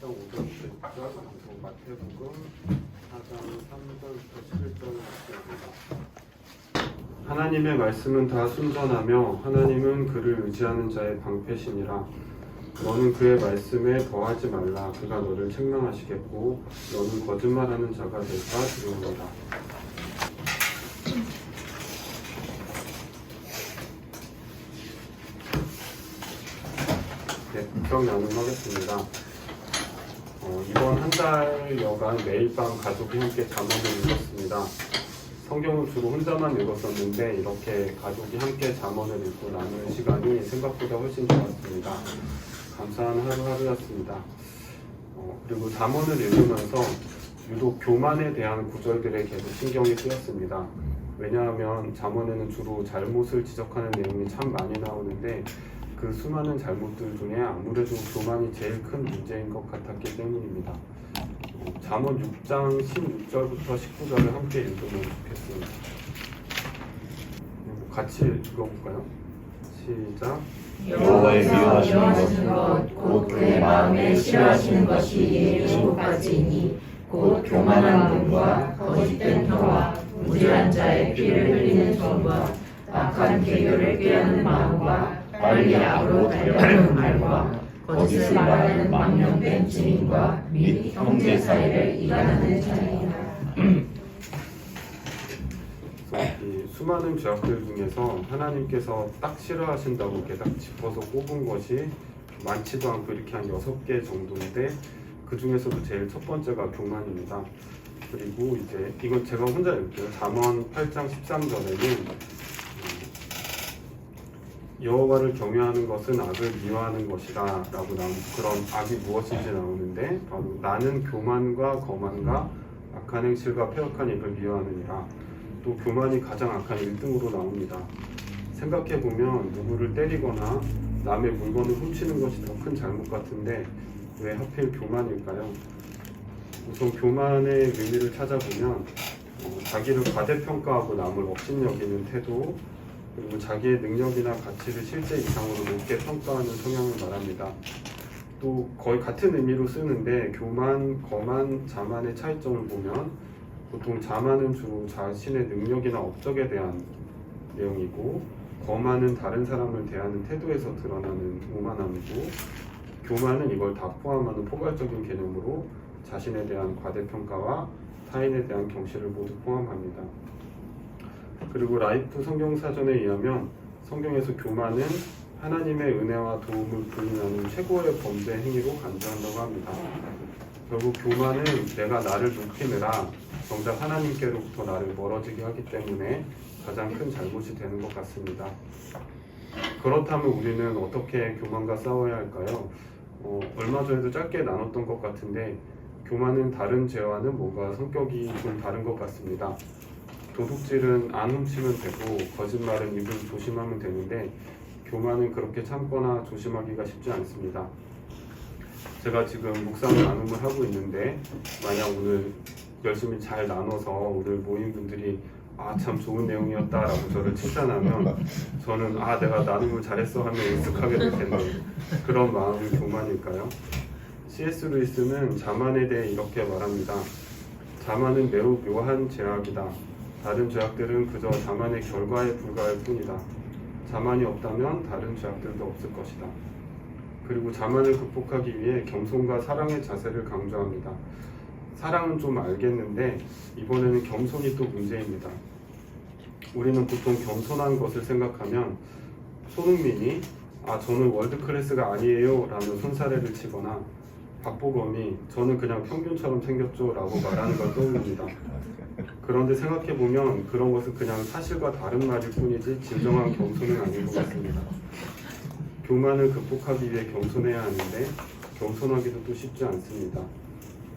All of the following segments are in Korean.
4장 5절부터 6절, 그리고 마태복음 4장 3절부터 11절 말씀입니다. 하나님의 말씀은 다 순전하며 하나님은 그를 의지하는 자의 방패시니라. 너는 그의 말씀에 거하지 말라. 그가 너를 책망하시겠고 너는 거짓말하는 자가 될까 두려우니라. 네, 국경 나눔하겠습니다. 이번 한 달여간 매일 밤 가족이 함께 잠언을 읽었습니다. 성경은 주로 혼자만 읽었었는데 이렇게 가족이 함께 잠언을 읽고 나누는 시간이 생각보다 훨씬 좋았습니다. 감사한 하루하루였습니다. 그리고 잠언을 읽으면서 유독 교만에 대한 구절들에 계속 신경이 쓰였습니다. 왜냐하면 잠언에는 주로 잘못을 지적하는 내용이 참 많이 나오는데 그 수많은 잘못들 중에 아무래도 교만이 제일 큰 문제인 것 같았기 때문입니다. 잠언 6장 16절부터 19절을 함께 읽으면 좋겠습니다. 같이 읽어볼까요? 시작. 여호와의 미워하시는 것 곧 그의 마음에 싫어하시는 것이 일곱 가지이니 곧 교만한 눈과 거짓된 혀와 무죄한 자의 피를 흘리는 손과 악한 계교를 꾀하는 마음과 빨리 악으로 달려가는 말과 거짓을 말하는 망령된 증인과 및 형제 사이를 이간하는 자이라. 이 수많은 죄악들 중에서 하나님께서 딱 싫어하신다고 이렇게 딱 짚어서 꼽은 것이 많지도 않고 이렇게 한 6개 정도인데 그 중에서도 제일 첫 번째가 교만입니다. 그리고 이제 이건 제가 혼자 읽을게요. 잠언 8장 13절에는 여호와를 경외하는 것은 악을 미워하는 것이다 라고 나온 그런 악이 무엇인지 나오는데 바로 나는 교만과 거만과 악한 행실과 패역한 입을 미워하느니라. 또 교만이 가장 악한 1등으로 나옵니다. 생각해보면 누구를 때리거나 남의 물건을 훔치는 것이 더 큰 잘못 같은데 왜 하필 교만일까요? 우선 교만의 의미를 찾아보면 자기를 과대평가하고 남을 업신여기는 태도, 그리고 자기의 능력이나 가치를 실제 이상으로 높게 평가하는 성향을 말합니다. 또 거의 같은 의미로 쓰는데 교만, 거만, 자만의 차이점을 보면 보통 자만은 주로 자신의 능력이나 업적에 대한 내용이고 거만은 다른 사람을 대하는 태도에서 드러나는 오만함이고 교만은 이걸 다 포함하는 포괄적인 개념으로 자신에 대한 과대평가와 타인에 대한 경시를 모두 포함합니다. 그리고 라이프 성경사전에 의하면 성경에서 교만은 하나님의 은혜와 도움을 부인하는 최고의 범죄 행위로 간주한다고 합니다. 결국 교만은 내가 나를 높이느라 정작 하나님께로부터 나를 멀어지게 하기 때문에 가장 큰 잘못이 되는 것 같습니다. 그렇다면 우리는 어떻게 교만과 싸워야 할까요? 얼마 전에도 짧게 나눴던 것 같은데 교만은 다른 죄와는 뭔가 성격이 좀 다른 것 같습니다. 도둑질은 안 훔치면 되고 거짓말은 입을 조심하면 되는데 교만은 그렇게 참거나 조심하기가 쉽지 않습니다. 제가 지금 묵상 나눔을 하고 있는데 만약 오늘 열심히 잘 나눠서 오늘 모인 분들이 참 좋은 내용이었다라고 저를 칭찬하면 저는 내가 나눔을 잘했어 하면 익숙하게 될 텐데 그런 마음이 교만일까요? C.S. 루이스는 자만에 대해 이렇게 말합니다. 자만은 매우 묘한 죄악이다. 다른 죄악들은 그저 자만의 결과에 불과할 뿐이다. 자만이 없다면 다른 죄악들도 없을 것이다. 그리고 자만을 극복하기 위해 겸손과 사랑의 자세를 강조합니다. 사랑은 좀 알겠는데 이번에는 겸손이 또 문제입니다. 우리는 보통 겸손한 것을 생각하면 손흥민이 저는 월드클래스가 아니에요 라며 손사래를 치거나 박보검이 저는 그냥 평균처럼 생겼죠 라고 말하는 걸 떠올립니다. 그런데 생각해보면 그런 것은 그냥 사실과 다른 말일 뿐이지 진정한 겸손은 아닌 것 같습니다. 교만을 극복하기 위해 겸손해야 하는데 겸손하기도 또 쉽지 않습니다.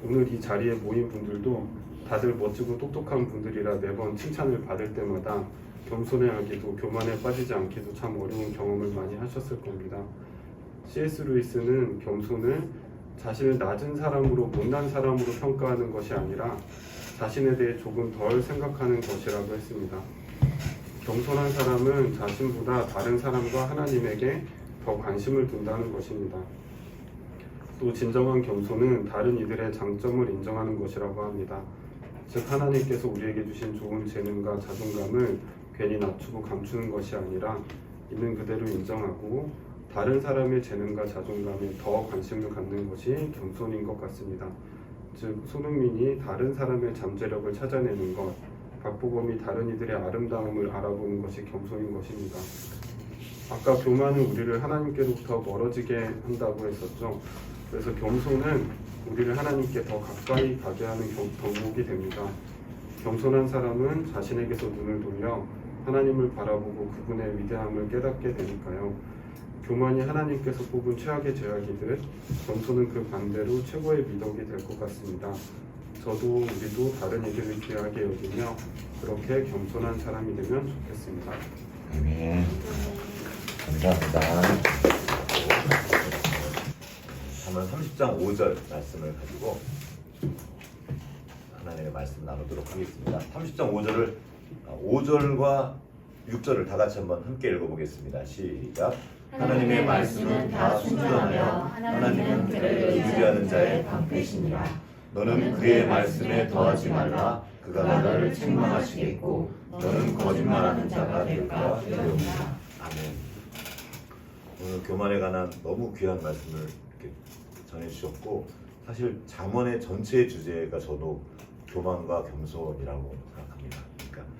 오늘 이 자리에 모인 분들도 다들 멋지고 똑똑한 분들이라 매번 칭찬을 받을 때마다 겸손해하기도 교만에 빠지지 않기도 참 어려운 경험을 많이 하셨을 겁니다. C.S. 루이스는 겸손을 자신을 낮은 사람으로 못난 사람으로 평가하는 것이 아니라 자신에 대해 조금 덜 생각하는 것이라고 했습니다. 겸손한 사람은 자신보다 다른 사람과 하나님에게 더 관심을 둔다는 것입니다. 또 진정한 겸손은 다른 이들의 장점을 인정하는 것이라고 합니다. 즉 하나님께서 우리에게 주신 좋은 재능과 자존감을 괜히 낮추고 감추는 것이 아니라 있는 그대로 인정하고 다른 사람의 재능과 자존감에 더 관심을 갖는 것이 겸손인 것 같습니다. 즉 손흥민이 다른 사람의 잠재력을 찾아내는 것, 박보검이 다른 이들의 아름다움을 알아보는 것이 겸손인 것입니다. 아까 교만은 우리를 하나님께로부터 멀어지게 한다고 했었죠. 그래서 겸손은 우리를 하나님께 더 가까이 가게 하는 덕목이 됩니다. 겸손한 사람은 자신에게서 눈을 돌려 하나님을 바라보고 그분의 위대함을 깨닫게 되니까요. 교만이 하나님께서 뽑은 최악의 죄악이듯 겸손은 그 반대로 최고의 미덕이 될 것 같습니다. 저도 우리도 다른 이들을 귀하게 여기며 그렇게 겸손한 사람이 되면 좋겠습니다. 아멘. 감사합니다. 한번 30장 5절 말씀을 가지고 하나님의 말씀 나누도록 하겠습니다. 30장 5절을 5절과 6절을 다 같이 한번 함께 읽어보겠습니다. 시작. 하나님의 말씀은 다 순전하며 하나님은 그를 의지하는 자의 방패시니라. 너는 그의 말씀에 더하지 말라. 그가 너를 책망하시겠고 너는 거짓말하는 자가 될까 두려우니라. 아멘. 오늘 교만에 관한 너무 귀한 말씀을 이렇게 전해주셨고, 사실 잠언의 전체 주제가 저도 교만과 겸손이라고 생각합니다. 그러니까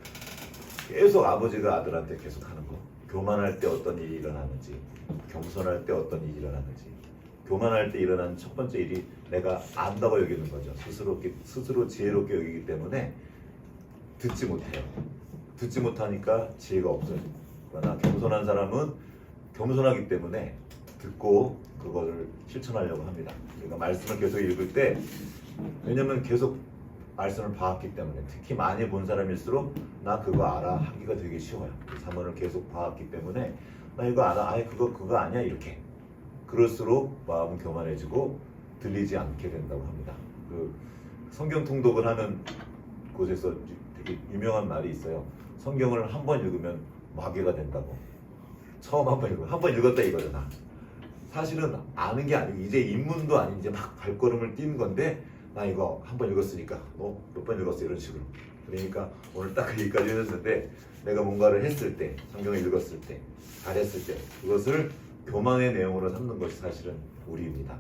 계속 아버지가 아들한테 계속 하는 거, 교만할 때 어떤 일이 일어나는지, 겸손할 때 어떤 일이 일어나는지. 교만할 때 일어나는 첫 번째 일이 내가 안다고 여기는 거죠. 스스로 지혜롭게 여기기 때문에 듣지 못해요. 듣지 못하니까 지혜가 없어요. 그러나 겸손한 사람은 겸손하기 때문에 듣고 그거를 실천하려고 합니다. 우리가 말씀을 계속 읽을 때, 왜냐면 계속 말씀을 봐왔기 때문에, 특히 많이 본 사람일수록 나 그거 알아 하기가 되게 쉬워요. 잠언을 계속 봐왔기 때문에 나 이거 알아, 아예 그거 아니야, 이렇게. 그럴수록 마음은 교만해지고 들리지 않게 된다고 합니다. 그 성경 통독을 하는 곳에서 되게 유명한 말이 있어요. 성경을 한 번 읽으면 마귀가 된다고. 처음 한 번 읽었다 이거잖아. 사실은 아는 게 아니고 이제 입문도 아닌 이제 막 발걸음을 뛴 건데, 나 이거 한 번 읽었으니까 너 몇 번 읽었어, 이런 식으로. 그러니까 오늘 딱 여기까지 했는데, 내가 뭔가를 했을 때, 성경을 읽었을 때, 잘했을 때, 그것을 교만의 내용으로 삼는 것이 사실은 우리입니다.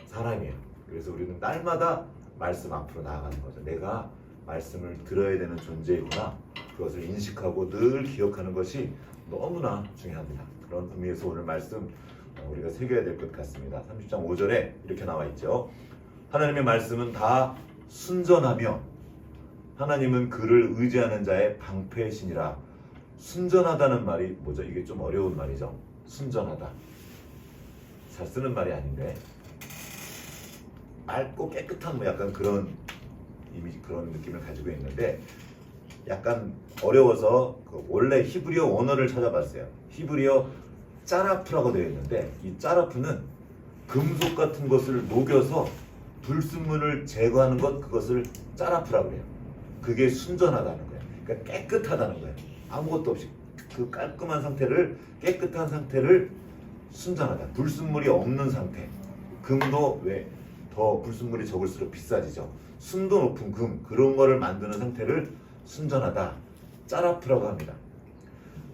사람이에요. 그래서 우리는 날마다 말씀 앞으로 나아가는 거죠. 내가 말씀을 들어야 되는 존재이구나, 그것을 인식하고 늘 기억하는 것이 너무나 중요합니다. 그런 의미에서 오늘 말씀 우리가 새겨야 될 것 같습니다. 30장 5절에 이렇게 나와 있죠. 하나님의 말씀은 다 순전하며 하나님은 그를 의지하는 자의 방패시니라. 순전하다는 말이 뭐죠? 이게 좀 어려운 말이죠. 순전하다. 잘 쓰는 말이 아닌데, 맑고 깨끗한 뭐 약간 그런 이미지, 그런 느낌을 가지고 있는데, 약간 어려워서 그 원래 히브리어 원어를 찾아봤어요. 히브리어 짜라프라고 되어 있는데, 이 짜라프는 금속 같은 것을 녹여서 불순물을 제거하는 것, 그것을 짜라프라고 해요. 그게 순전하다는 거예요. 그러니까 깨끗하다는 거예요. 아무것도 없이 그 깔끔한 상태를, 깨끗한 상태를 순전하다. 불순물이 없는 상태. 금도 왜 더 불순물이 적을수록 비싸지죠. 순도 높은 금, 그런 거를 만드는 상태를 순전하다, 짜라프라고 합니다.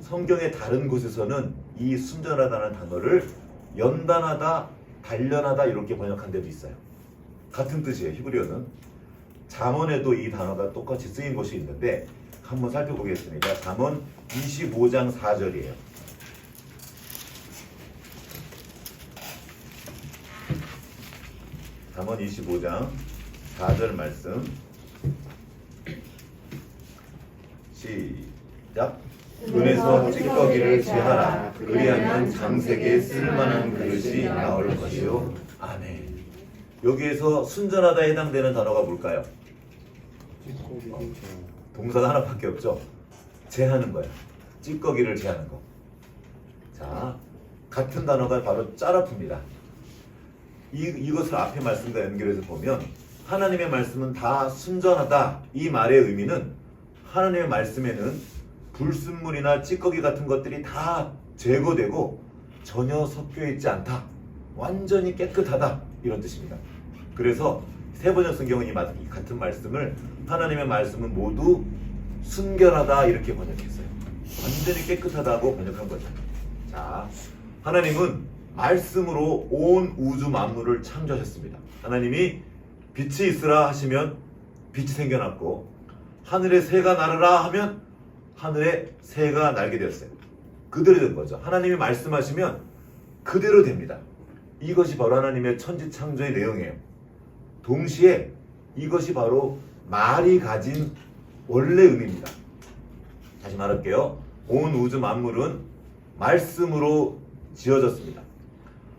성경의 다른 곳에서는 이 순전하다는 단어를 연단하다, 단련하다 이렇게 번역한 데도 있어요. 같은 뜻이에요. 히브리어는. 잠언에도 이 단어가 똑같이 쓰인 곳이 있는데 한번 살펴보겠습니다. 잠언 25장 4절이에요. 잠언 25장 4절 말씀 시작. 은에서 찌꺼기를 제하라. 그리하면 장색에 쓸만한 그릇이 나올 것이요. 아멘. 여기에서 순전하다에 해당되는 단어가 뭘까요? 동사가 하나밖에 없죠. 제하는 거예요. 찌꺼기를 제하는 거. 자, 같은 단어가 바로 짜라프입니다. 이것을 앞에 말씀과 연결해서 보면 하나님의 말씀은 다 순전하다. 이 말의 의미는 하나님의 말씀에는 불순물이나 찌꺼기 같은 것들이 다 제거되고 전혀 섞여 있지 않다. 완전히 깨끗하다. 이런 뜻입니다. 그래서 세번역 성경은 이 같은 말씀을 하나님의 말씀은 모두 순결하다 이렇게 번역했어요. 완전히 깨끗하다고 번역한 거죠. 자, 하나님은 말씀으로 온 우주 만물을 창조하셨습니다. 하나님이 빛이 있으라 하시면 빛이 생겨났고, 하늘에 새가 날으라 하면 하늘에 새가 날게 되었어요. 그대로 된 거죠. 하나님이 말씀하시면 그대로 됩니다. 이것이 바로 하나님의 천지 창조의 내용이에요. 동시에 이것이 바로 말이 가진 원래 의미입니다. 다시 말할게요. 온 우주 만물은 말씀으로 지어졌습니다.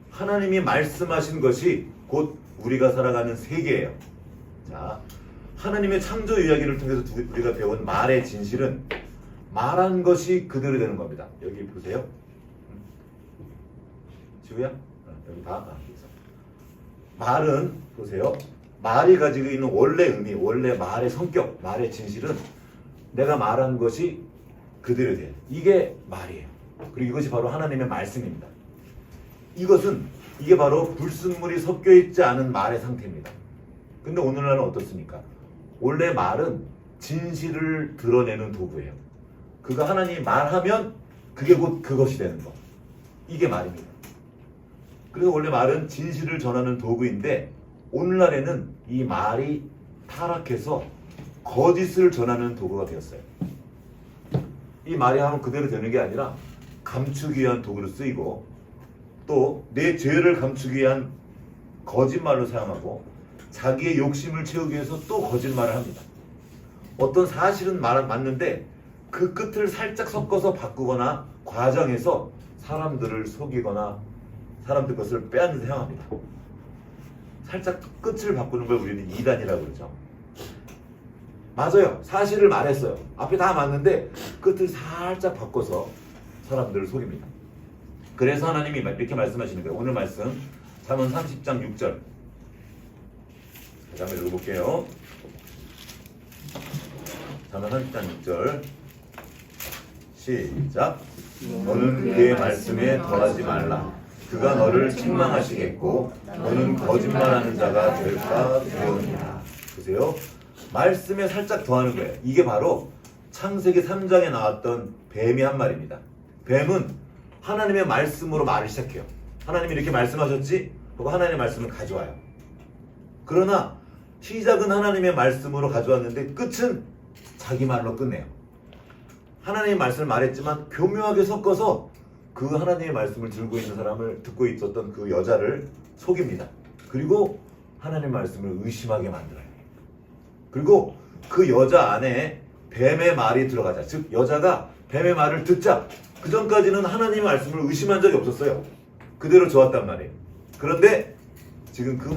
하나님이 말씀하신 것이 곧 우리가 살아가는 세계예요. 자, 하나님의 창조 이야기를 통해서 우리가 배운 말의 진실은 말한 것이 그대로 되는 겁니다. 여기 보세요. 지우야? 여기 봐. 여기서. 말은 보세요. 말이 가지고 있는 원래 의미, 원래 말의 성격, 말의 진실은 내가 말한 것이 그대로 돼요. 이게 말이에요. 그리고 이것이 바로 하나님의 말씀입니다. 이게 바로 불순물이 섞여 있지 않은 말의 상태입니다. 근데 오늘날은 어떻습니까? 원래 말은 진실을 드러내는 도구예요. 그가 하나님이 말하면 그게 곧 그것이 되는 거. 이게 말입니다. 그래서 원래 말은 진실을 전하는 도구인데, 오늘날에는 이 말이 타락해서 거짓을 전하는 도구가 되었어요. 이 말이 하면 그대로 되는 게 아니라 감추기 위한 도구로 쓰이고, 또 내 죄를 감추기 위한 거짓말로 사용하고, 자기의 욕심을 채우기 위해서 또 거짓말을 합니다. 어떤 사실은 맞는데 그 끝을 살짝 섞어서 바꾸거나 과장해서 사람들을 속이거나 사람들 것을 빼앗는 사용합니다. 살짝 끝을 바꾸는 걸 우리는 이단이라고 그러죠. 맞아요. 사실을 말했어요. 앞에 다 맞는데 끝을 살짝 바꿔서 사람들을 속입니다. 그래서 하나님이 이렇게 말씀하시는 거예요. 오늘 말씀 잠언 30장 6절. 다시 한번 읽어볼게요. 잠언 30장 6절. 시작. 너는 그의 말씀에 더하지 말라. 그가 너를 책망하시겠고 너는 거짓말하는 자가 될까 두려우니라. 보세요. 말씀에 살짝 더하는 거예요. 이게 바로 창세기 3장에 나왔던 뱀이 한 말입니다. 뱀은 하나님의 말씀으로 말을 시작해요. 하나님이 이렇게 말씀하셨지? 하고 하나님의 말씀을 가져와요. 그러나 시작은 하나님의 말씀으로 가져왔는데 끝은 자기 말로 끝내요. 하나님의 말씀을 말했지만 교묘하게 섞어서 그 하나님의 말씀을 들고 있는 사람을, 듣고 있었던 그 여자를 속입니다. 그리고 하나님의 말씀을 의심하게 만들어요. 그리고 그 여자 안에 뱀의 말이 들어가자. 즉 여자가 뱀의 말을 듣자. 그 전까지는 하나님의 말씀을 의심한 적이 없었어요. 그대로 좋았단 말이에요. 그런데 지금 그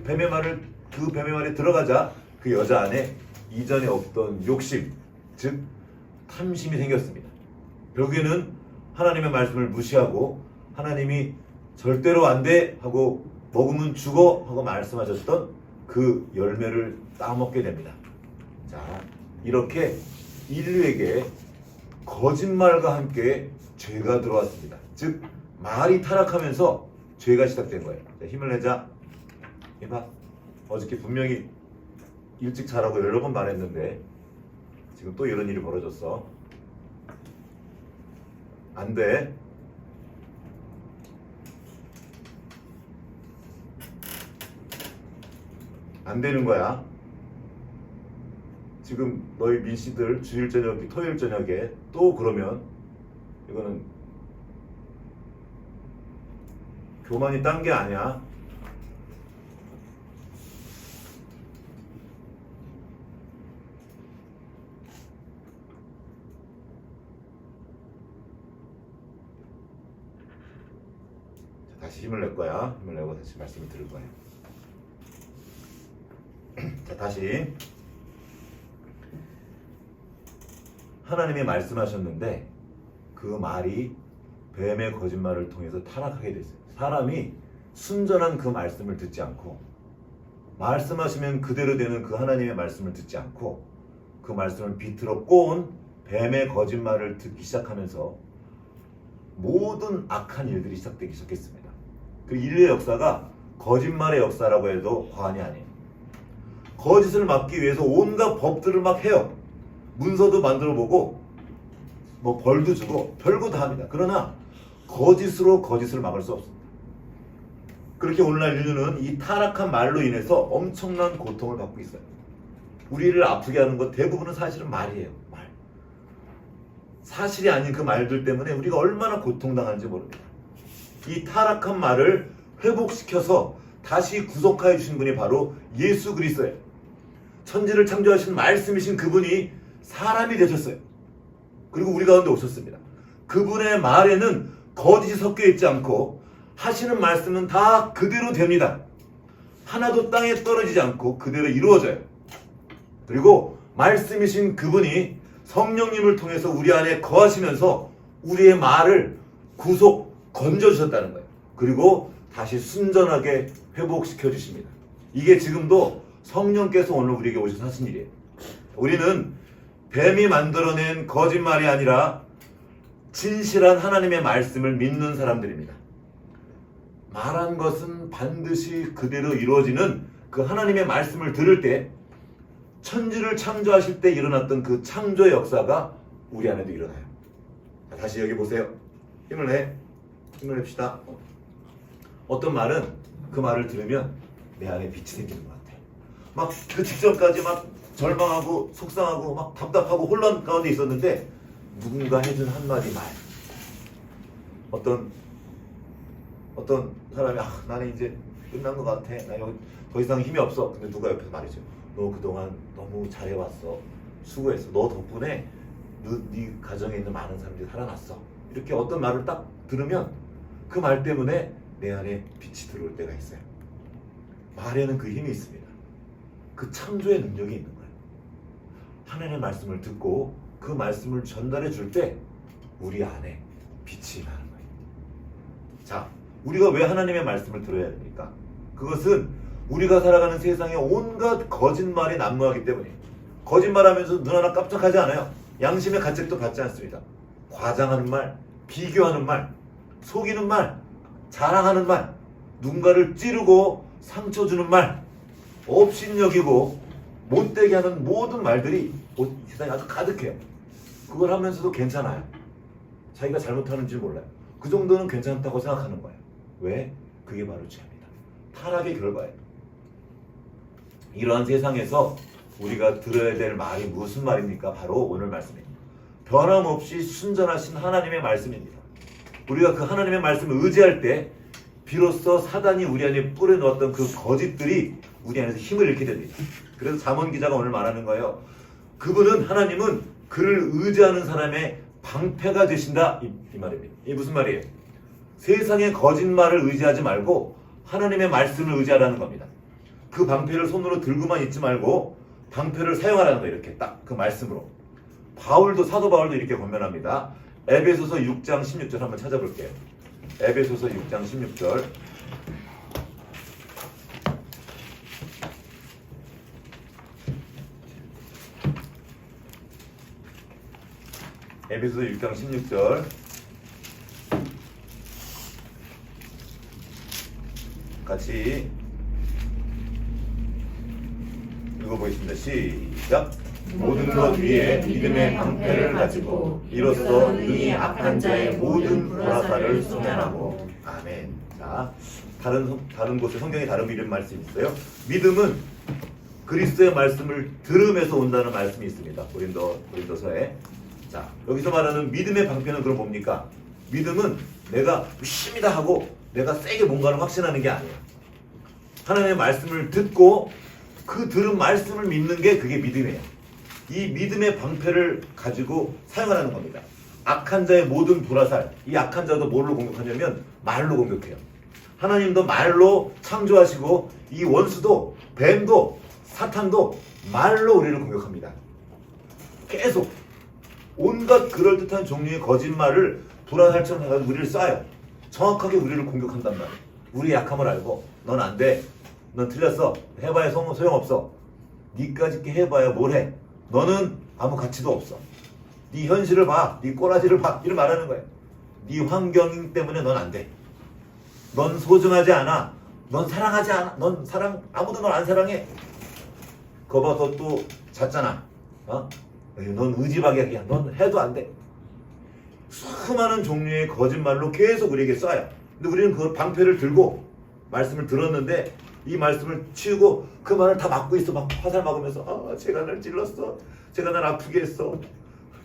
뱀의 말이 들어가자 그 여자 안에 이전에 없던 욕심, 즉 탐심이 생겼습니다. 결국에는 하나님의 말씀을 무시하고 하나님이 절대로 안 돼 하고 먹으면 죽어 하고 말씀하셨던 그 열매를 따먹게 됩니다. 자, 이렇게 인류에게 거짓말과 함께 죄가 들어왔습니다. 즉 말이 타락하면서 죄가 시작된 거예요. 자, 힘을 내자. 이봐. 어저께 분명히 일찍 자라고 여러 번 말했는데 지금 또 이런 일이 벌어졌어. 안 돼. 안 되는 거야. 지금 너희 민씨들 주일 저녁, 토요일 저녁에 또 그러면 이거는 교만이 딴 게 아니야. 자, 다시 힘을 낼 거야. 힘을 내고 다시 말씀을 들을 거야. 자, 다시. 하나님이 말씀하셨는데 그 말이 뱀의 거짓말을 통해서 타락하게 됐어요. 사람이 순전한 그 말씀을 듣지 않고 말씀하시면 그대로 되는 그 하나님의 말씀을 듣지 않고 그 말씀을 비틀어 꼬은 뱀의 거짓말을 듣기 시작하면서 모든 악한 일들이 시작되기 시작했습니다. 그 인류의 역사가 거짓말의 역사라고 해도 과언이 아니에요. 거짓을 막기 위해서 온갖 법들을 막 해요. 문서도 만들어 보고 뭐 벌도 주고 별거 다 합니다. 그러나 거짓으로 거짓을 막을 수 없습니다. 그렇게 오늘날 인류는 이 타락한 말로 인해서 엄청난 고통을 받고 있어요. 우리를 아프게 하는 것 대부분은 사실은 말이에요. 말. 사실이 아닌 그 말들 때문에 우리가 얼마나 고통당하는지 모릅니다. 이 타락한 말을 회복시켜서 다시 구속하여 주신 분이 바로 예수 그리스도예요. 천지를 창조하신 말씀이신 그분이 사람이 되셨어요. 그리고 우리 가운데 오셨습니다. 그분의 말에는 거짓이 섞여 있지 않고 하시는 말씀은 다 그대로 됩니다. 하나도 땅에 떨어지지 않고 그대로 이루어져요. 그리고 말씀이신 그분이 성령님을 통해서 우리 안에 거하시면서 우리의 말을 구속 건져주셨다는 거예요. 그리고 다시 순전하게 회복시켜 주십니다. 이게 지금도 성령께서 오늘 우리에게 오셔서 하신 일이에요. 우리는 뱀이 만들어낸 거짓말이 아니라 진실한 하나님의 말씀을 믿는 사람들입니다. 말한 것은 반드시 그대로 이루어지는 그 하나님의 말씀을 들을 때 천지를 창조하실 때 일어났던 그 창조의 역사가 우리 안에도 일어나요. 다시 여기 보세요. 힘을 냅시다. 어떤 말은 그 말을 들으면 내 안에 빛이 생기는 것 같아요. 막 그 직전까지 막 절망하고 속상하고 막 답답하고 혼란 가운데 있었는데 누군가 해준 한마디 말. 어떤 사람이 나는 이제 끝난 것 같아. 나 여기 더 이상 힘이 없어. 근데 누가 옆에서 말이죠. 너 그동안 너무 잘해왔어. 수고했어. 너 덕분에 네 가정에 있는 많은 사람들이 살아났어. 이렇게 어떤 말을 딱 들으면 그 말 때문에 내 안에 빛이 들어올 때가 있어요. 말에는 그 힘이 있습니다. 그 창조의 능력이 있는 거예요. 하나님의 말씀을 듣고 그 말씀을 전달해 줄 때 우리 안에 빛이 나는 거예요. 자, 우리가 왜 하나님의 말씀을 들어야 됩니까? 그것은 우리가 살아가는 세상에 온갖 거짓말이 난무하기 때문에 거짓말하면서 눈 하나 깜짝하지 않아요. 양심의 가책도 받지 않습니다. 과장하는 말, 비교하는 말, 속이는 말, 자랑하는 말, 누군가를 찌르고 상처 주는 말, 업신여기고 못되게 하는 모든 말들이 세상에 아주 가득해요. 그걸 하면서도 괜찮아요. 자기가 잘못하는 줄 몰라요. 그 정도는 괜찮다고 생각하는 거예요. 왜? 그게 바로 죄입니다. 타락의 결과예요. 이러한 세상에서 우리가 들어야 될 말이 무슨 말입니까? 바로 오늘 말씀입니다. 변함없이 순전하신 하나님의 말씀입니다. 우리가 그 하나님의 말씀을 의지할 때 비로소 사단이 우리 안에 뿌려놓았던 그 거짓들이 우리 안에서 힘을 잃게 됩니다. 그래서 잠언 기자가 오늘 말하는 거예요. 그분은 하나님은 그를 의지하는 사람의 방패가 되신다 이 말입니다. 이게 무슨 말이에요? 세상의 거짓말을 의지하지 말고 하나님의 말씀을 의지하라는 겁니다. 그 방패를 손으로 들고만 있지 말고 방패를 사용하라는 거예요. 이렇게 딱 그 말씀으로. 사도 바울도 이렇게 권면합니다. 에베소서 6장 16절 한번 찾아볼게요. 에베소서 6장 16절. 에베소서 6장 16절. 같이 읽어보겠습니다. 시작. 모든 것 위에 믿음의 방패를 가지고 이로써 능히 악한 자의 모든 불화살을 소멸하고. 아멘. 자, 다른 곳에 성경에 다른 이런 말씀이 있어요. 믿음은 그리스도의 말씀을 들으면서 온다는 말씀이 있습니다. 고린도서에. 자, 여기서 말하는 믿음의 방패는 그럼 뭡니까? 믿음은 내가 믿습니다 하고 내가 세게 뭔가를 확신하는 게 아니에요. 하나님의 말씀을 듣고 그 들은 말씀을 믿는 게 그게 믿음이에요. 이 믿음의 방패를 가지고 사용하라는 겁니다. 악한 자의 모든 불화살, 이 악한 자도 뭘로 공격하냐면 말로 공격해요. 하나님도 말로 창조하시고 이 원수도 뱀도 사탄도 말로 우리를 공격합니다. 계속 온갖 그럴듯한 종류의 거짓말을 불화살처럼 해가지고 우리를 쏴요. 정확하게 우리를 공격한단 말이에요. 우리의 약함을 알고 넌 안 돼. 넌 틀렸어. 해봐야 소용없어. 니까짓 게 해봐야 뭘 해. 너는 아무 가치도 없어. 네 현실을 봐. 네 꼬라지를 봐. 이를 말하는 거예요. 네 환경 때문에 넌 안 돼. 넌 소중하지 않아. 넌 사랑하지 않아. 넌 아무도 널 안 사랑해. 거봐, 너 또 잤잖아. 넌 의지박약이야. 넌 해도 안 돼. 수많은 종류의 거짓말로 계속 우리에게 쏴요. 근데 우리는 그 방패를 들고 말씀을 들었는데 이 말씀을 치우고 그 말을 다 막고 있어. 막 화살 막으면서 제가 날 찔렀어. 제가 날 아프게 했어.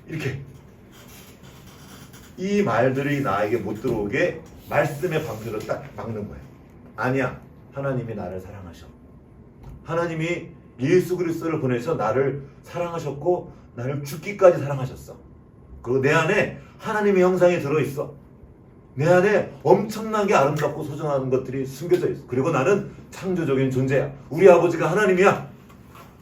이렇게 이 말들이 나에게 못 들어오게 말씀의 방패로 딱 막는 거예요. 아니야. 하나님이 나를 사랑하셔. 하나님이 예수 그리스도를 보내서 나를 사랑하셨고 나를 죽기까지 사랑하셨어. 그리고 내 안에 하나님의 형상이 들어있어. 내 안에 엄청나게 아름답고 소중한 것들이 숨겨져 있어. 그리고 나는 창조적인 존재야. 우리 아버지가 하나님이야.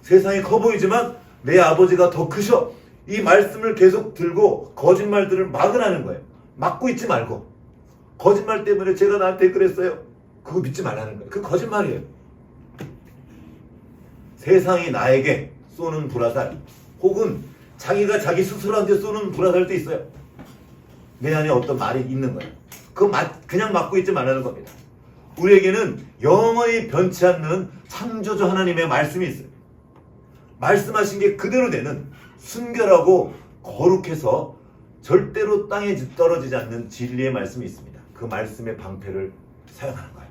세상이 커 보이지만 내 아버지가 더 크셔. 이 말씀을 계속 들고 거짓말들을 막으라는 거예요. 막고 있지 말고. 거짓말 때문에 제가 나한테 그랬어요. 그거 믿지 말라는 거예요. 그 거짓말이에요. 세상이 나에게 쏘는 불화살 혹은 자기가 자기 스스로한테 쏘는 불화살도 있어요. 내 안에 어떤 말이 있는 거예요. 그거 그냥 막고 있지 말라는 겁니다. 우리에게는 영원히 변치 않는 창조주 하나님의 말씀이 있어요. 말씀하신 게 그대로 되는 순결하고 거룩해서 절대로 땅에 떨어지지 않는 진리의 말씀이 있습니다. 그 말씀의 방패를 사용하는 거예요.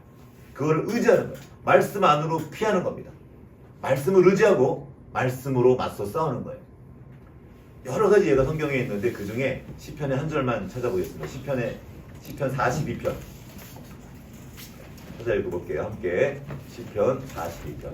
그걸 의지하는 거예요. 말씀 안으로 피하는 겁니다. 말씀을 의지하고 말씀으로 맞서 싸우는 거예요. 여러 가지 예가 성경에 있는데 그 중에 시편의 한 절만 찾아보겠습니다. 시편 42편 찾아 읽어볼게요. 함께 시편 42편.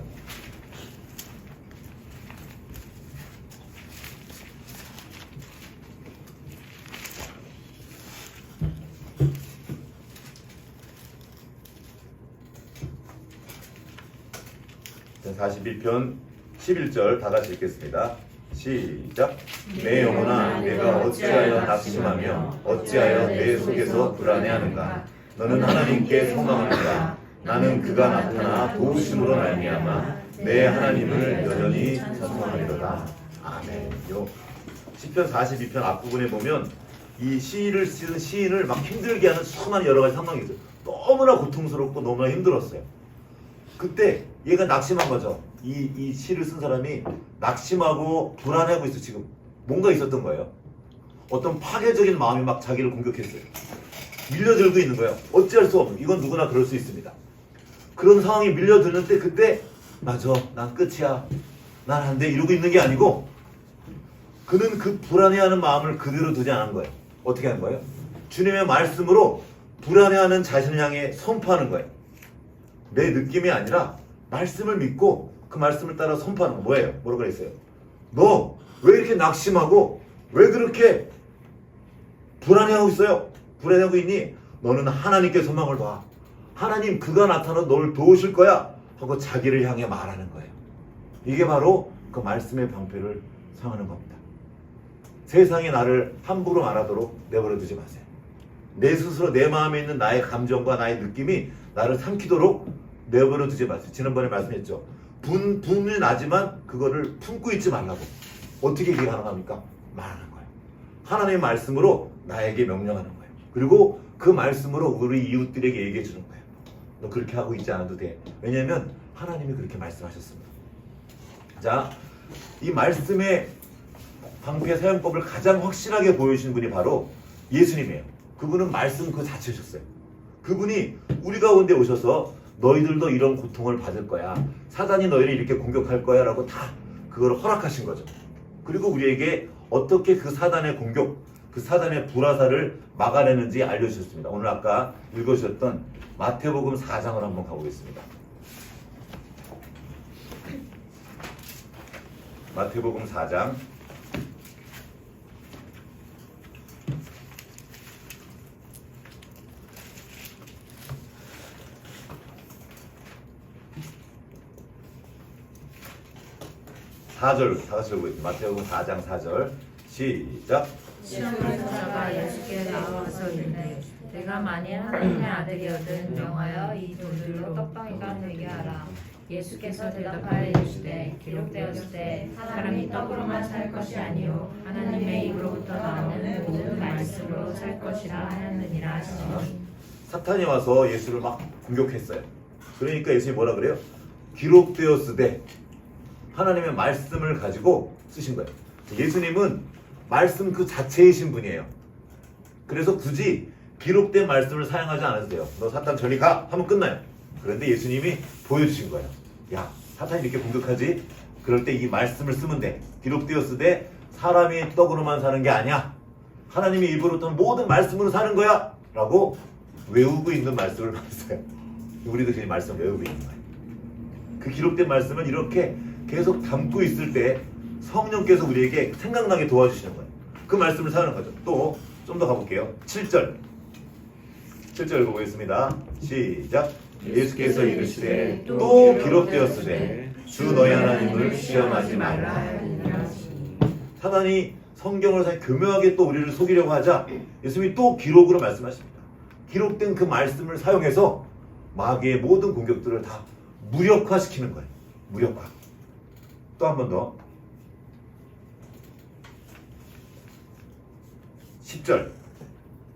시편 42편 11절 다 같이 읽겠습니다. 시작. 내 영혼아 내가 어찌하여 낙심하며 어찌하여 내 속에서 불안해하는가. 너는 하나님께 소망하는가. 나는 그가 나타나 도우심으로 말미암아 내 하나님을 여전히 찬송하리로다. 아멘. 시편 42편 앞부분에 보면 이 시를 쓰는 시인을 막 힘들게 하는 수많은 여러 가지 상황이 있어요. 너무나 고통스럽고 너무나 힘들었어요. 그때 얘가 낙심한 거죠. 이 시를 쓴 사람이 낙심하고 불안해하고 있어. 지금 뭔가 있었던 거예요. 어떤 파괴적인 마음이 막 자기를 공격했어요. 밀려들고 있는 거예요. 어찌할 수 없는. 이건 누구나 그럴 수 있습니다. 그런 상황이 밀려드는 때 그때 맞아, 난 끝이야, 난 안 돼 이러고 있는 게 아니고 그는 그 불안해하는 마음을 그대로 두지 않은 거예요. 어떻게 하는 거예요? 주님의 말씀으로 불안해하는 자신을 향해 선포하는 거예요. 내 느낌이 아니라 말씀을 믿고 그 말씀을 따라 선포하는 거. 뭐예요? 뭐라고 그랬어요? 너 왜 이렇게 낙심하고 왜 그렇게 불안해하고 있어요? 불안해하고 있니? 너는 하나님께 소망을 둬. 하나님 그가 나타나 널 도우실 거야 하고 자기를 향해 말하는 거예요. 이게 바로 그 말씀의 방패를 사용하는 겁니다. 세상이 나를 함부로 말하도록 내버려 두지 마세요. 내 스스로 내 마음에 있는 나의 감정과 나의 느낌이 나를 삼키도록 내버려 두지 마세요. 지난번에 말씀했죠. 분이 나지만 그거를 품고 있지 말라고. 어떻게 이게 가능합니까? 말하는 거예요. 하나님의 말씀으로 나에게 명령하는 거예요. 그리고 그 말씀으로 우리 이웃들에게 얘기해 주는 거예요. 너 그렇게 하고 있지 않아도 돼. 왜냐하면 하나님이 그렇게 말씀하셨습니다. 자, 이 말씀의 방패 사용법을 가장 확실하게 보여주신 분이 바로 예수님이에요. 그분은 말씀 그 자체셨어요. 그분이 우리 가운데 오셔서 너희들도 이런 고통을 받을 거야. 사단이 너희를 이렇게 공격할 거야 라고 다 그걸 허락하신 거죠. 그리고 우리에게 어떻게 그 사단의 공격, 그 사단의 불화살을 막아내는지 알려주셨습니다. 오늘 아까 읽어주셨던 마태복음 4장을 한번 가보겠습니다. 마태복음 4장 4절 다 같이 읽어보겠습니다. 마태복음 4장 4절 시작. 시험을 사자가 예수께 나와서 이르되 내가 만일 하나님의 아들이거든 명하여 이 돌들로 떡방이가 되게 하라. 예수께서 대답하여 이르시되 기록되었을 때 사람이 떡으로만 살 것이 아니요 하나님의 입으로부터 나오는 모든 말씀으로 살 것이라 하였느니라 하시니. 사탄이 와서 예수를 막 공격했어요. 그러니까 예수님이 뭐라 그래요? 기록되었으되 하나님의 말씀을 가지고 쓰신 거예요. 예수님은 말씀 그 자체이신 분이에요. 그래서 굳이 기록된 말씀을 사용하지 않아도 돼요. 너 사탄 저리 가! 하면 끝나요. 그런데 예수님이 보여주신 거예요. 야, 사탄이 이렇게 공격하지? 그럴 때 이 말씀을 쓰면 돼. 기록되었으되 사람이 떡으로만 사는 게 아니야. 하나님이 입으로부터 모든 말씀으로 사는 거야. 라고 외우고 있는 말씀을 봤어요. 우리도 그 말씀을 외우고 있는 거예요. 그 기록된 말씀은 이렇게 계속 담고 있을 때 성령께서 우리에게 생각나게 도와주시는 거예요. 그 말씀을 사용하는 거죠. 또 좀 더 가볼게요. 7절 읽어보겠습니다. 시작. 예수께서 이르시되 또 기록되었으되 주 너희 하나님을 시험하지 말라. 사단이 성경을 교묘하게 또 우리를 속이려고 하자 예수님이 또 기록으로 말씀하십니다. 기록된 그 말씀을 사용해서 마귀의 모든 공격들을 다 무력화시키는 거예요. 무력화. 또 한 번 더. 10절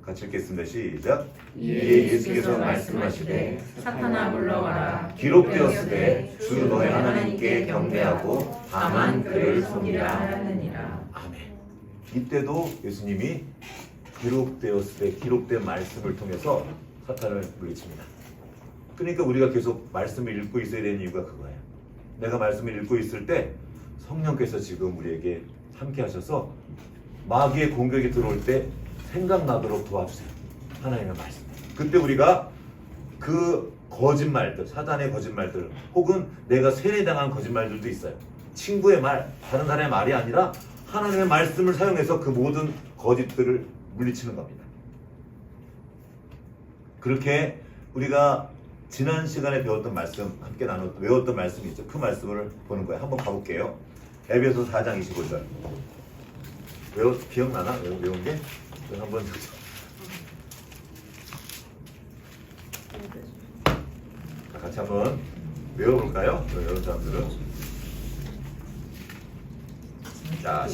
같이 읽겠습니다. 시작. 이에 예수께서 말씀하시되 사탄아 물러가라. 기록되었으되 주 너희 하나님께 경배하고 다만 그를 섬기라 하느니라. 아멘. 이때도 예수님이 기록되었을 때 기록된 말씀을 통해서 사탄을 물리칩니다. 그러니까 우리가 계속 말씀을 읽고 있어야 되는 이유가 그거예요. 내가 말씀을 읽고 있을 때 성령께서 지금 우리에게 함께 하셔서 마귀의 공격이 들어올 때 생각나도록 도와주세요. 하나님의 말씀. 그때 우리가 그 거짓말들, 사단의 거짓말들, 혹은 내가 세뇌당한 거짓말들도 있어요. 친구의 말, 다른 사람의 말이 아니라 하나님의 말씀을 사용해서 그 모든 거짓들을 물리치는 겁니다. 그렇게 우리가 지난 시간에 배웠던 말씀, 함께 외웠던 말씀이 있죠. 그 말씀을 보는 거예요. 한번 가볼게요. 에베소 4장 25절. 기억나나? 외운 게? 한번 같이 한번 외워볼까요? 여러 사람들은. 자,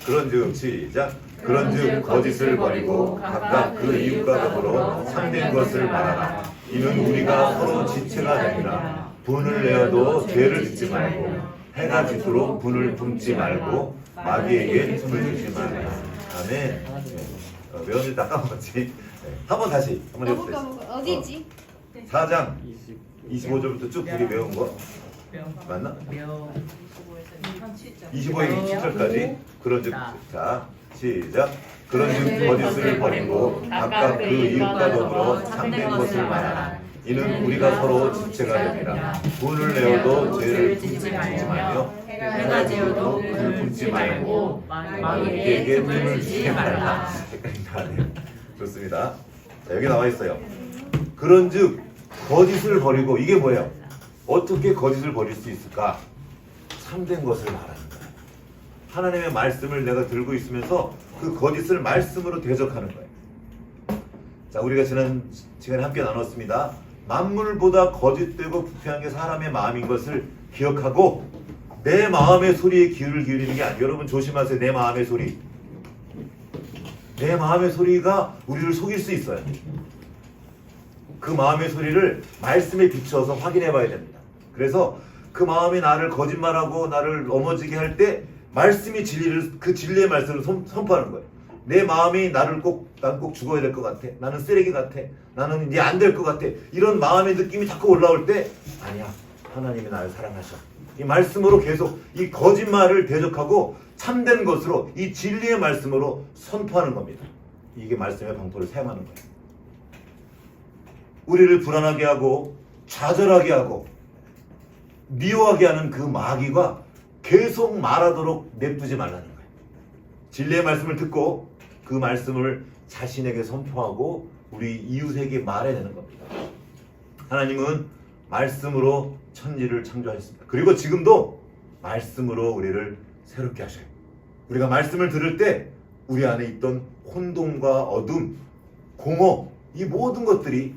그런즉 시작. 그런즉 거짓을 버리고 각각 그 이웃과 더불어 참된 것을 말하라. 이는 우리가 서로 지체가 됩니다. 분을 내어도 죄를 짓지 말고 해가 짓도록 분을 품지 말고 마귀에게 틈을 주지 말라. 아멘. 외웠는데 다 까먹었지. 한번 다시 한번 해보세요. 어디지? 4장 25절부터 쭉 우리 외운 거 맞나? 25에 27절까지. 그런즉 자 시작. 그런즉 거짓을 버리고 각각 그 이웃과 더불어 참된 것을 말하라. 이는 우리가 서로 지체가 됩니다. 분을 내어도 죄를 품지 말며 해가 지어도 분을 품지 말고 마귀에게 틈을 주지 말라. 좋습니다. 자, 여기 나와 있어요. 그런즉 거짓을 버리고, 이게 뭐예요? 어떻게 거짓을 버릴 수 있을까? 참된 것을 말하는 거예요. 하나님의 말씀을 내가 들고 있으면서 그 거짓을 말씀으로 대적하는 거예요. 자, 우리가 지난 시간에 함께 나눴습니다. 만물보다 거짓되고 부패한 게 사람의 마음인 것을 기억하고 내 마음의 소리에 귀를 기울이는 게 아니에요. 여러분 조심하세요. 내 마음의 소리. 내 마음의 소리가 우리를 속일 수 있어요. 그 마음의 소리를 말씀에 비추어서 확인해 봐야 됩니다. 그래서 그 마음이 나를 거짓말하고 나를 넘어지게 할 때 말씀이 진리를, 그 진리의 말씀을 선포하는 거예요. 내 마음이 난 꼭 죽어야 될 것 같아. 나는 쓰레기 같아. 나는 이제 안 될 것 같아. 이런 마음의 느낌이 자꾸 올라올 때 아니야. 하나님이 나를 사랑하셔. 이 말씀으로 계속 이 거짓말을 대적하고 참된 것으로 이 진리의 말씀으로 선포하는 겁니다. 이게 말씀의 방법을 사용하는 거예요. 우리를 불안하게 하고 좌절하게 하고 미워하게 하는 그 마귀가 계속 말하도록 냅두지 말라는 거예요. 진리의 말씀을 듣고 그 말씀을 자신에게 선포하고 우리 이웃에게 말해내는 겁니다. 하나님은 말씀으로 천지를 창조하셨습니다. 그리고 지금도 말씀으로 우리를 새롭게 하셔요. 우리가 말씀을 들을 때 우리 안에 있던 혼돈과 어둠, 공허, 이 모든 것들이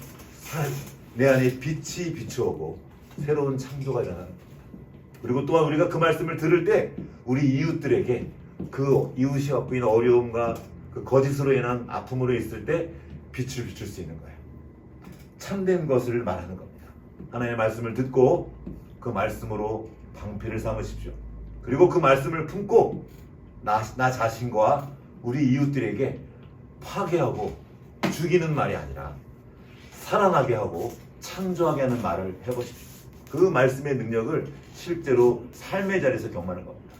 내 안에 빛이 비추어오고 새로운 창조가 일어나는 겁니다. 그리고 또한 우리가 그 말씀을 들을 때 우리 이웃들에게 그 이웃이 갖고 있는 어려움과 그 거짓으로 인한 아픔으로 있을 때 빛을 비출 수 있는 거예요. 참된 것을 말하는 겁니다. 하나님의 말씀을 듣고 그 말씀으로 방패를 삼으십시오. 그리고 그 말씀을 품고 나 자신과 우리 이웃들에게 파괴하고 죽이는 말이 아니라 살아나게 하고 창조하게 하는 말을 해보십시오. 그 말씀의 능력을 실제로 삶의 자리에서 경험하는 겁니다.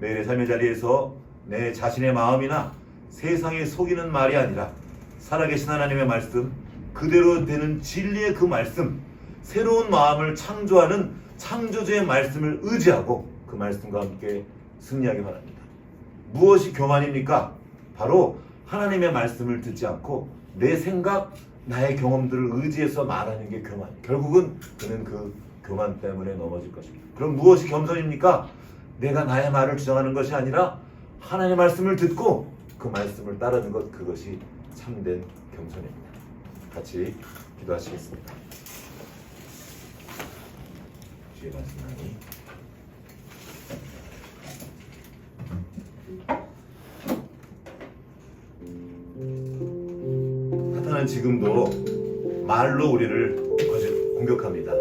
매일의 삶의 자리에서 내 자신의 마음이나 세상에 속이는 말이 아니라 살아계신 하나님의 말씀, 그대로 되는 진리의 그 말씀, 새로운 마음을 창조하는 창조주의 말씀을 의지하고 그 말씀과 함께 승리하기 바랍니다. 무엇이 교만입니까? 바로 하나님의 말씀을 듣지 않고 내 생각, 나의 경험들을 의지해서 말하는 게 교만이에요. 결국은 그는 그 교만 때문에 넘어질 것입니다. 그럼 무엇이 겸손입니까? 내가 나의 말을 주장하는 것이 아니라 하나님의 말씀을 듣고 그 말씀을 따르는 것, 그것이 참된 겸손입니다. 같이 기도하시겠습니다. 주의 말씀하니 사탄은 지금도 말로 우리를 공격합니다.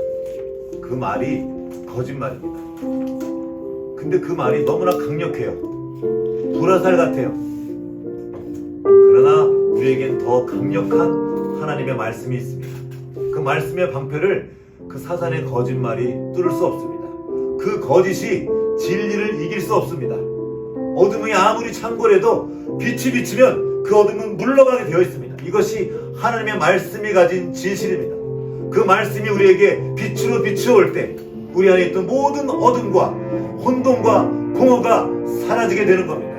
그 말이 거짓말입니다. 근데 그 말이 너무나 강력해요. 불화살 같아요. 그러나 우리에겐 더 강력한 하나님의 말씀이 있습니다. 그 말씀의 방패를 그 사단의 거짓말이 뚫을 수 없습니다. 그 거짓이 진리를 이길 수 없습니다. 어둠이 아무리 창궐해도 빛이 비치면 그 어둠은 물러가게 되어 있습니다. 이것이 하나님의 말씀이 가진 진실입니다. 그 말씀이 우리에게 빛으로 비추어올 때 우리 안에 있던 모든 어둠과 혼돈과 공허가 사라지게 되는 겁니다.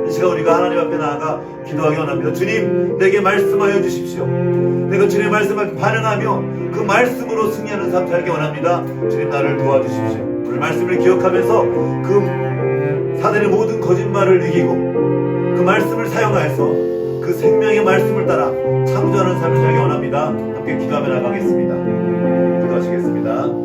이 시간 우리가 하나님 앞에 나아가 기도하기 원합니다. 주님, 내게 말씀하여 주십시오. 내가 주님의 말씀을 반응하며 그 말씀으로 승리하는 삶 살기 원합니다. 주님, 나를 도와주십시오. 오늘 말씀을 기억하면서 그 사단의 모든 거짓말을 이기고 그 말씀을 사용하여서 그 생명의 말씀을 따라 창조하는 삶을 살기 원합니다. 함께 기도하며 나가겠습니다. 기도하시겠습니다.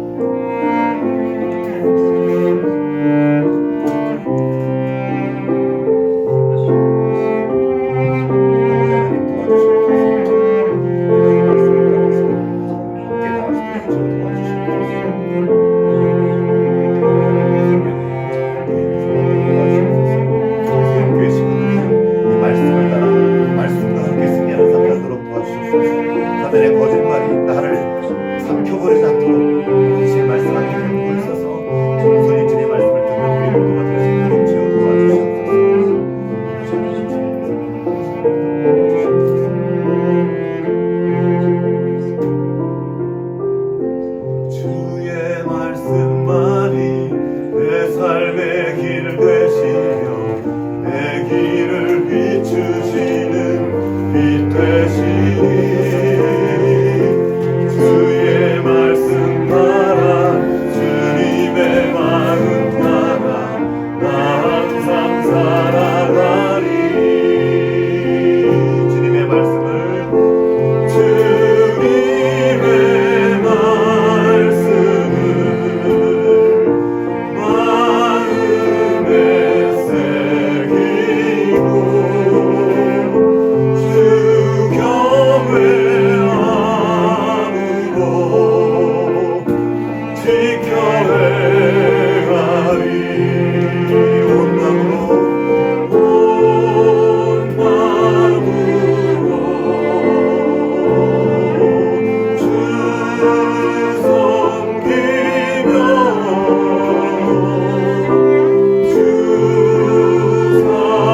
사단의 거짓말이 나를 삼켜버리지 않도록 주의 말씀 함께 들고 있어서 정선히 주의 말씀을 듣는 우리 모두가 될 수 있도록 주여 도와주셔서 주의 말씀만이 내 삶의 길 되시며 내 길을 비추시는 빛 되시니 주의 말씀 따라 주님의 마음 따라 나 항상 살아가리. 주님의 말씀을 주님의 말씀을 마음에 새기고 주 경외함으로 지켜 행하리. 온 마음으로 주 섬기며 주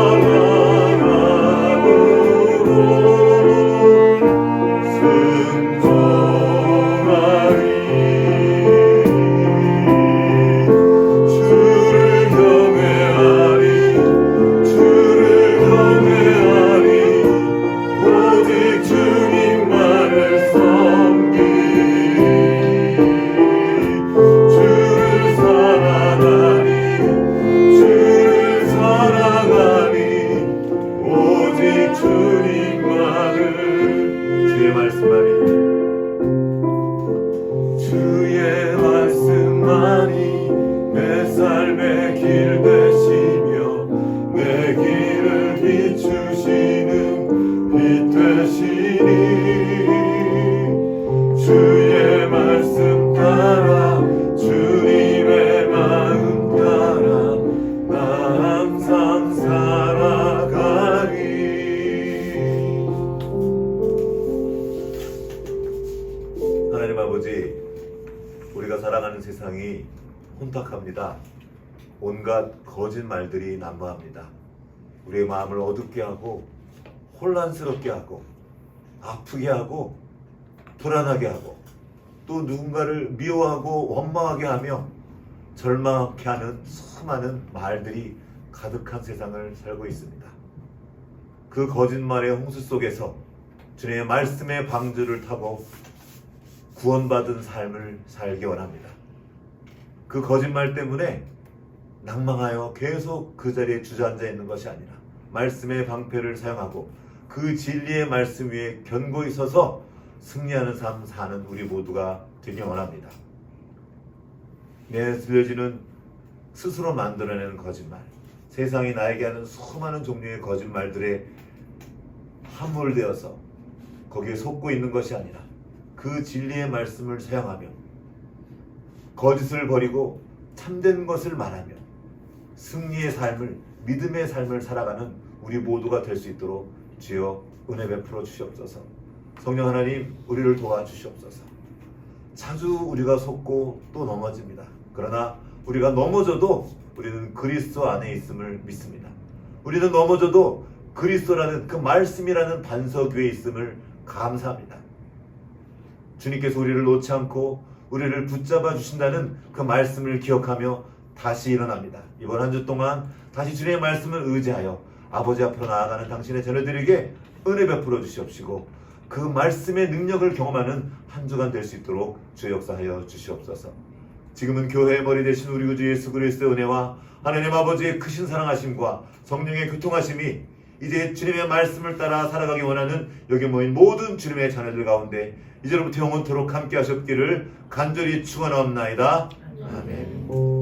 사랑함으로 순종하리. 주를 경외하리. 주를 경외하리. 오직 주님만을 섬기리. 주를 사랑하리. 주를 사랑하리. 오직 주님만을. 주의 말씀하리. 주의 말씀만이 내 삶의 길 되시며 내 길을 비추시는 빛 되시니 주의 말씀 생각합니다. 온갖 거짓말들이 난무합니다. 우리의 마음을 어둡게 하고 혼란스럽게 하고 아프게 하고 불안하게 하고 또 누군가를 미워하고 원망하게 하며 절망케 하는 수많은 말들이 가득한 세상을 살고 있습니다. 그 거짓말의 홍수 속에서 주님의 말씀의 방주를 타고 구원받은 삶을 살기 원합니다. 그 거짓말 때문에 낭망하여 계속 그 자리에 주저앉아 있는 것이 아니라 말씀의 방패를 사용하고 그 진리의 말씀 위에 견고히 서서 승리하는 삶 사는 우리 모두가 되기 원합니다. 내 들려지는 스스로 만들어내는 거짓말, 세상이 나에게 하는 수많은 종류의 거짓말들에 함몰되어서 거기에 속고 있는 것이 아니라 그 진리의 말씀을 사용하며 거짓을 버리고 참된 것을 말하며 승리의 삶을, 믿음의 삶을 살아가는 우리 모두가 될 수 있도록 주여 은혜 베풀어 주시옵소서. 성령 하나님, 우리를 도와주시옵소서. 자주 우리가 속고 또 넘어집니다. 그러나 우리가 넘어져도 우리는 그리스도 안에 있음을 믿습니다. 우리는 넘어져도 그리스도라는 그 말씀이라는 반석 위에 있음을 감사합니다. 주님께서 우리를 놓지 않고 우리를 붙잡아 주신다는 그 말씀을 기억하며 다시 일어납니다. 이번 한 주 동안 다시 주님의 말씀을 의지하여 아버지 앞으로 나아가는 당신의 자녀들에게 은혜 베풀어 주시옵시고 그 말씀의 능력을 경험하는 한 주간 될 수 있도록 주 역사하여 주시옵소서. 지금은 교회의 머리 되신 우리 구주 예수 그리스도의 은혜와 하나님 아버지의 크신 사랑하심과 성령의 교통하심이 이제 주님의 말씀을 따라 살아가기 원하는 여기 모인 모든 주님의 자녀들 가운데 이제로부터 영원토록 함께 하셨기를 간절히 축원하옵나이다. 아멘.